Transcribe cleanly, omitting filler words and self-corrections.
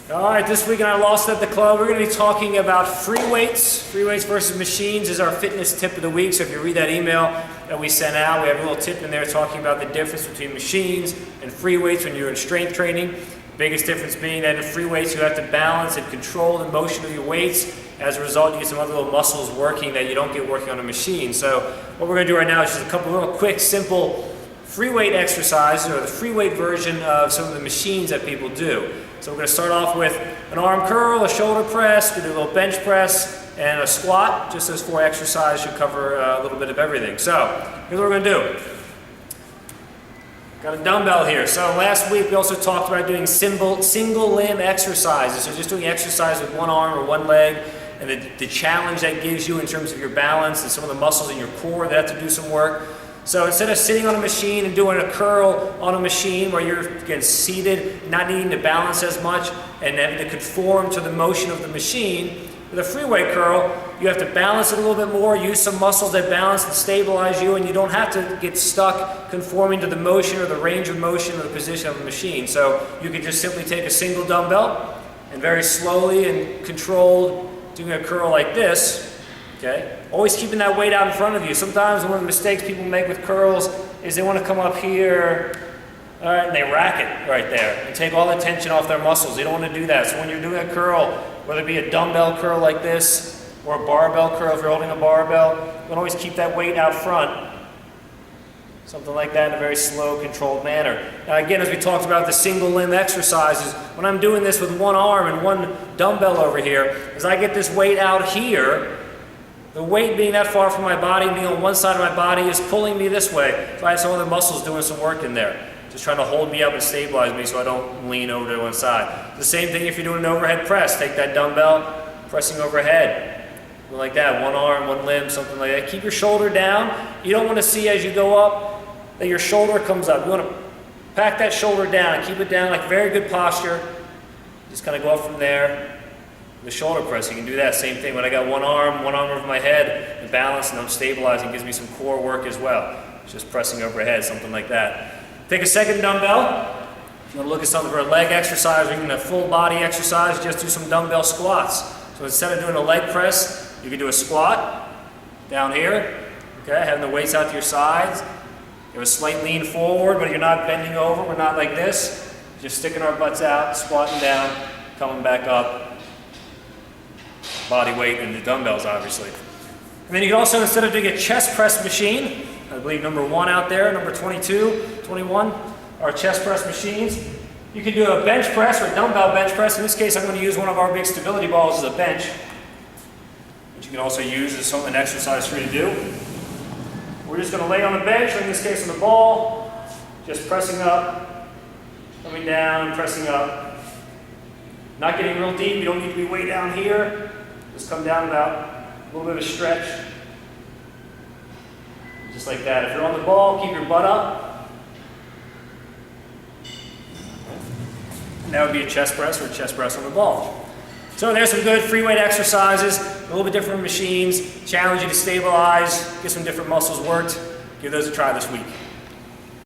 All right, this week on our Lost at the Club, we're going to be talking about free weights. Free weights versus machines is our fitness tip of the week. So if you read that email that we sent out, we have a little tip in there talking about the difference between machines and free weights when you're in strength training. Biggest difference being that in free weights you have to balance and control the motion of your weights. As a result, you get some other little muscles working that you don't get working on a machine. So what we're going to do right now is just a couple little quick, simple free weight exercises, or the free weight version of some of the machines that people do. So we're going to start off with an arm curl, a shoulder press, we do a little bench press, and a squat. Just those four exercises should cover a little bit of everything. So here's what we're going to do. Got a dumbbell here. So last week we also talked about doing single limb exercises. So just doing exercise with one arm or one leg, and the challenge that gives you in terms of your balance and some of the muscles in your core that have to do some work. So instead of sitting on a machine and doing a curl on a machine where you're, again, seated, not needing to balance as much and having to conform to the motion of the machine, with a free weight curl, you have to balance it a little bit more, use some muscles that balance and stabilize you, and you don't have to get stuck conforming to the motion or the range of motion or the position of the machine. So you can just simply take a single dumbbell and very slowly and controlled doing a curl like this. Okay? Always keeping that weight out in front of you. Sometimes one of the mistakes people make with curls is they want to come up here, all right, and they rack it right there and take all the tension off their muscles. They don't want to do that. So when you're doing a curl, whether it be a dumbbell curl like this or a barbell curl if you're holding a barbell, you can always keep that weight out front. Something like that in a very slow, controlled manner. Now again, as we talked about the single limb exercises, when I'm doing this with one arm and one dumbbell over here, as I get this weight out here, the weight being that far from my body, being on one side of my body, is pulling me this way. So I have some other muscles doing some work in there, just trying to hold me up and stabilize me so I don't lean over to one side. The same thing if you're doing an overhead press. Take that dumbbell, pressing overhead. Like that, one arm, one limb, something like that. Keep your shoulder down. You don't want to see as you go up that your shoulder comes up. You want to pack that shoulder down, keep it down, like very good posture. Just kind of go up from there. The shoulder press, you can do that same thing. When I got one arm over my head, the balance and I'm stabilizing gives me some core work as well. Just pressing overhead, something like that. Take a second dumbbell. If you want to look at something for a leg exercise or even a full body exercise, just do some dumbbell squats. So instead of doing a leg press, you can do a squat down here, okay, having the weights out to your sides. You have a slight lean forward, but you're not bending over. We're not like this. Just sticking our butts out, squatting down, coming back up. Body weight and the dumbbells, obviously. And then you can also, instead of doing a chest press machine, I believe number 1 out there, number 22, 21 are chest press machines. You can do a bench press or a dumbbell bench press. In this case, I'm going to use one of our big stability balls as a bench, which you can also use as an exercise for you to do. We're just going to lay on the bench, or in this case on the ball, just pressing up, coming down, pressing up. Not getting real deep, you don't need to be way down here. Just come down about a little bit of a stretch. Just like that. If you're on the ball, keep your butt up. And that would be a chest press or a chest press on the ball. So there's some good free weight exercises, a little bit different machines, challenge you to stabilize, get some different muscles worked. Give those a try this week.